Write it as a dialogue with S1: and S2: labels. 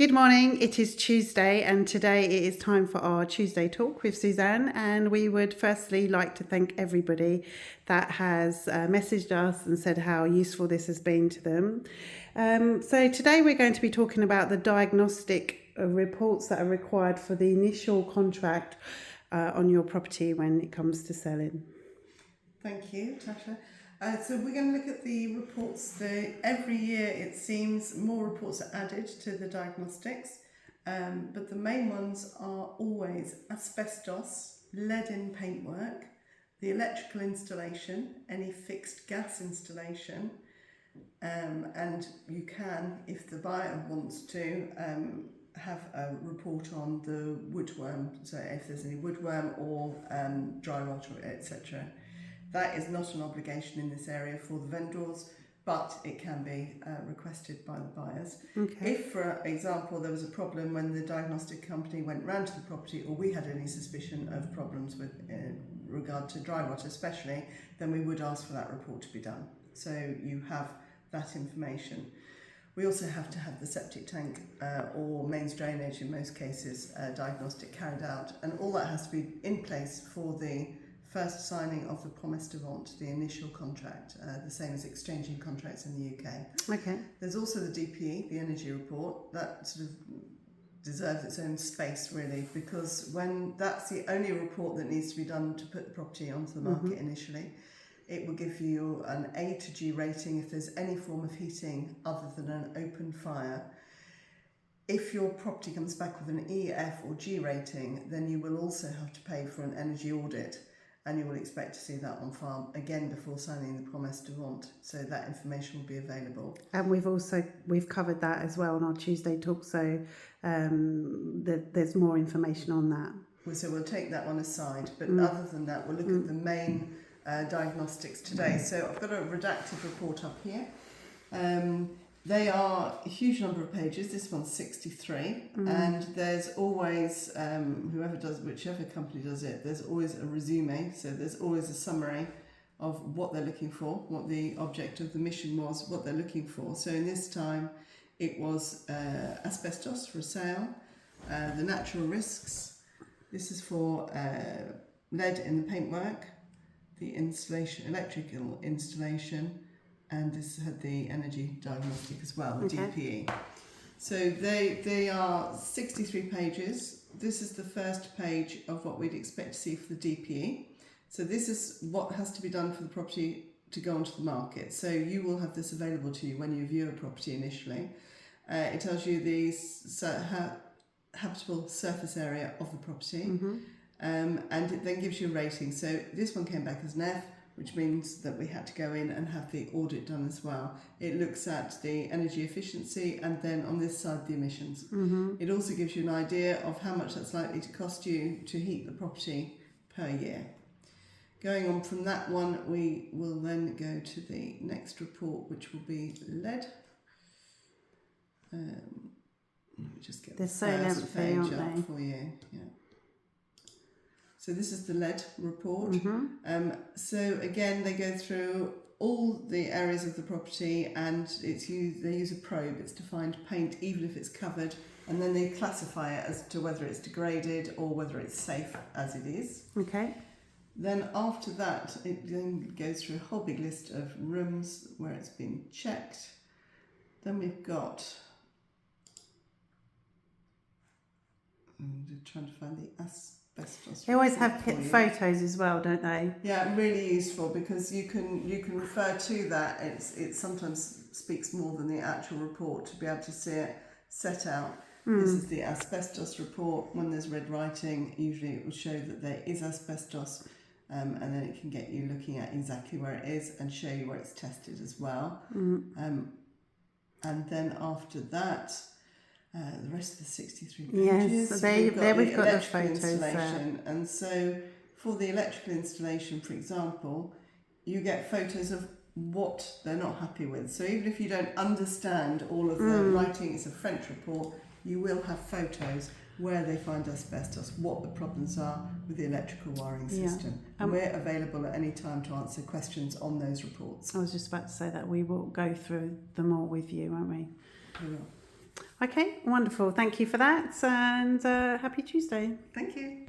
S1: Good morning, it is Tuesday and today it is time for our Tuesday talk with Suzanne, and we would firstly like to thank everybody that has messaged us and said how useful this has been to them. So today we're going to be talking about the diagnostic reports that are required for the initial contract on your property when it comes to selling.
S2: Thank you, Tasha. So we're going to look at the reports. Every year it seems more reports are added to the diagnostics, but the main ones are always asbestos, lead in paintwork, the electrical installation, any fixed gas installation, and you can, if the buyer wants to, have a report on the woodworm, so if there's any woodworm or dry rot, etc. That is not an obligation in this area for the vendors, but it can be requested by the buyers.
S1: Okay.
S2: If, for example, there was a problem when the diagnostic company went round to the property, or we had any suspicion of problems with regard to dry rot especially, then we would ask for that report to be done. So you have that information. We also have to have the septic tank or mains drainage, in most cases, diagnostic carried out, and all that has to be in place for the first signing of the promesse de vente, the initial contract, the same as exchanging contracts in the UK.
S1: Okay.
S2: There's also the DPE, the energy report, that sort of deserves its own space really, because when that's the only report that needs to be done to put the property onto the market initially. It will give you an A to G rating if there's any form of heating other than an open fire. If your property comes back with an E, F or G rating, then you will also have to pay for an energy audit, and you will expect to see that on file again before signing the promesse de vente. So that information will be available.
S1: And we've covered that as well on our Tuesday talk, so there's more information on that.
S2: So we'll take that one aside, but other than that, we'll look at the main diagnostics today. So I've got a redacted report up here. They are a huge number of pages. This one's 63, and there's always whichever company does it, there's always a resume. So there's always a summary of what they're looking for, what the object of the mission was, what they're looking for. So in this time, it was asbestos for sale, the natural risks. This is for lead in the paintwork, the installation, electrical installation, and this had the energy diagnostic as well, the DPE. So they are 63 pages. This is the first page of what we'd expect to see for the DPE. So this is what has to be done for the property to go onto the market. So you will have this available to you when you view a property initially. It tells you the habitable surface area of the property, and it then gives you a rating. So this one came back as an F, which means that we had to go in and have the audit done as well. It looks at the energy efficiency and then on this side the emissions. It also gives you an idea of how much that's likely to cost you to heat the property per year. Going on from that one, we will then go to the next report, which will be lead. Let me just get
S1: They're
S2: the
S1: so
S2: first
S1: lengthy,
S2: page
S1: aren't
S2: up
S1: they?
S2: for you. Yeah. So this is the lead report. So again, they go through all the areas of the property, and they use a probe. It's to find paint, even if it's covered, and then they classify it as to whether it's degraded or whether it's safe as it is.
S1: Okay.
S2: Then after that, it then goes through a whole big list of rooms where it's been checked. Then we've got, I'm just trying to find the asbestos.
S1: They always have photos as well, don't they?
S2: Yeah, really useful, because you can refer to that. It sometimes speaks more than the actual report to be able to see it set out. This is the asbestos report. When there's red writing, usually it will show that there is asbestos, and then it can get you looking at exactly where it is and show you where it's tested as well. And then after that, the rest of the 63 pages.
S1: Yes, so we've got the photos
S2: installation. And so for the electrical installation, for example, you get photos of what they're not happy with. So even if you don't understand all of the writing, it's a French report, you will have photos where they find asbestos, what the problems are with the electrical wiring system. And we're available at any time to answer questions on those reports.
S1: I was just about to say that we will go through them all with you, won't we?
S2: We will.
S1: Okay, wonderful. Thank you for that, and happy Tuesday.
S2: Thank you.